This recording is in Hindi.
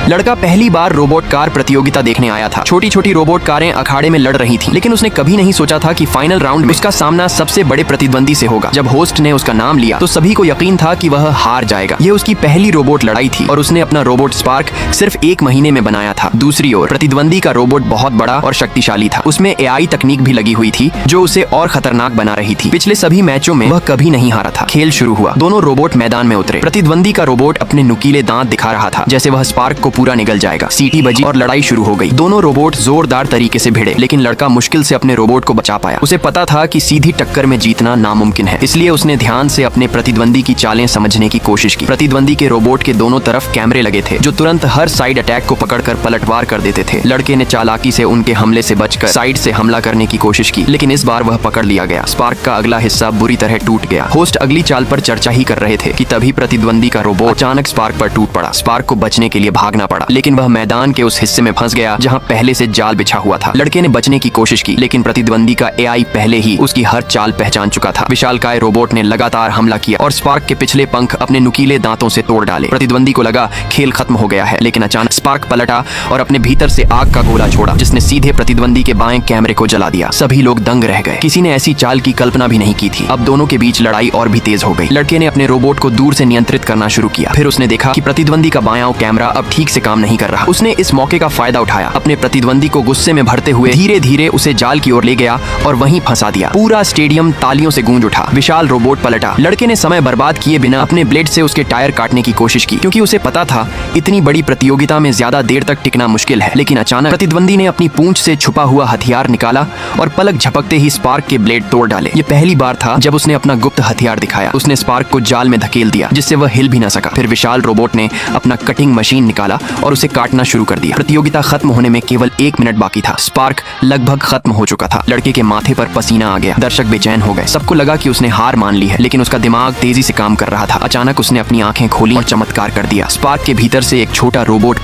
लड़का पहली बार रोबोट कार प्रतियोगिता देखने आया था। छोटी छोटी रोबोट कारें अखाड़े में लड़ रही थीं, लेकिन उसने कभी नहीं सोचा था कि फाइनल राउंड में उसका सामना सबसे बड़े प्रतिद्वंदी से होगा। जब होस्ट ने उसका नाम लिया तो सभी को यकीन था कि वह हार जाएगा। यह उसकी पहली रोबोट लड़ाई थी और उसने अपना रोबोट स्पार्क सिर्फ 1 महीने में बनाया था। दूसरी ओर प्रतिद्वंदी का रोबोट बहुत बड़ा और शक्तिशाली था। उसमें AI तकनीक भी लगी हुई थी जो उसे और खतरनाक बना रही थी। पिछले सभी मैचों में वह कभी नहीं हारा था। खेल शुरू हुआ, दोनों रोबोट मैदान में उतरे। प्रतिद्वंदी का रोबोट अपने नुकीले दांत दिखा रहा था, जैसे वह स्पार्क को पूरा निगल जाएगा। सीटी बजी और लड़ाई शुरू हो गई। दोनों रोबोट जोरदार तरीके से भिड़े, लेकिन लड़का मुश्किल से अपने रोबोट को बचा पाया। उसे पता था कि सीधी टक्कर में जीतना नामुमकिन है, इसलिए उसने ध्यान से अपने प्रतिद्वंदी की चालें समझने की कोशिश की। प्रतिद्वंदी के रोबोट के दोनों तरफ कैमरे लगे थे जो तुरंत हर साइड अटैक को पकड़कर पलटवार कर देते थे। लड़के ने चालाकी से उनके हमले से बचकर साइड से हमला करने की कोशिश की, लेकिन इस बार वह पकड़ लिया गया। स्पार्क का अगला हिस्सा बुरी तरह टूट गया। होस्ट अगली चाल पर चर्चा ही कर रहे थे कि तभी प्रतिद्वंदी का रोबोट अचानक स्पार्क पर टूट पड़ा। स्पार्क को बचने के लिए भागना पड़ा, लेकिन वह मैदान के उस हिस्से में फंस गया जहां पहले से जाल बिछा हुआ था। लड़के ने बचने की कोशिश की, लेकिन प्रतिद्वंदी का AI पहले ही उसकी हर चाल पहचान चुका था। विशालकाय रोबोट ने लगातार हमला किया और स्पार्क के पिछले पंख अपने नुकीले दांतों से तोड़ डाले। प्रतिद्वंदी को लगा खेल खत्म हो गया है, लेकिन अचानक स्पार्क पलटा और अपने भीतर से आग का गोला छोड़ा, जिसने सीधे प्रतिद्वंदी के बाएं कैमरे को जला दिया। सभी लोग दंग रह गए। किसी ने ऐसी चाल की कल्पना भी नहीं की थी। अब दोनों के बीच लड़ाई और भी तेज हो गई। लड़के ने अपने रोबोट को दूर से नियंत्रित करना शुरू किया। फिर उसने देखा कि प्रतिद्वंदी का बायां कैमरा अब ठीक से काम नहीं कर रहा। उसने इस मौके का फायदा उठाया, अपने प्रतिद्वंदी को गुस्से में भरते हुए धीरे धीरे उसे जाल की ओर ले गया और वहीं फंसा दिया। पूरा स्टेडियम तालियों से गूंज उठा। विशाल रोबोट पलटा। लड़के ने समय बर्बाद किए बिना अपने ब्लेड से उसके टायर काटने की कोशिश की, क्योंकि उसे पता था इतनी बड़ी प्रतियोगिता में ज्यादा देर तक टिकना मुश्किल है। लेकिन अचानक प्रतिद्वंदी ने अपनी पूंछ से छुपा हुआ हथियार निकाला और पलक झपकते ही स्पार्क के ब्लेड तोड़ डाले। ये पहली बार था जब उसने अपना गुप्त हथियार दिखाया। उसने स्पार्क को जाल में धकेल दिया, जिससे वह हिल भी न सका। फिर विशाल रोबोट ने अपना कटिंग मशीन निकाला और उसे काटना शुरू कर दिया। प्रतियोगिता खत्म होने में केवल 1 मिनट बाकी था। स्पार्क लगभग खत्म हो चुका था। लड़के के माथे पर पसीना आ गया। दर्शक बेचैन हो गए। सबको लगा कि उसने हार मान ली है, लेकिन उसका दिमाग तेजी से काम कर रहा था। अचानक उसने अपनी आंखें खोली और चमत्कार कर दिया। स्पार्क के भीतर से एक छोटा रोबोट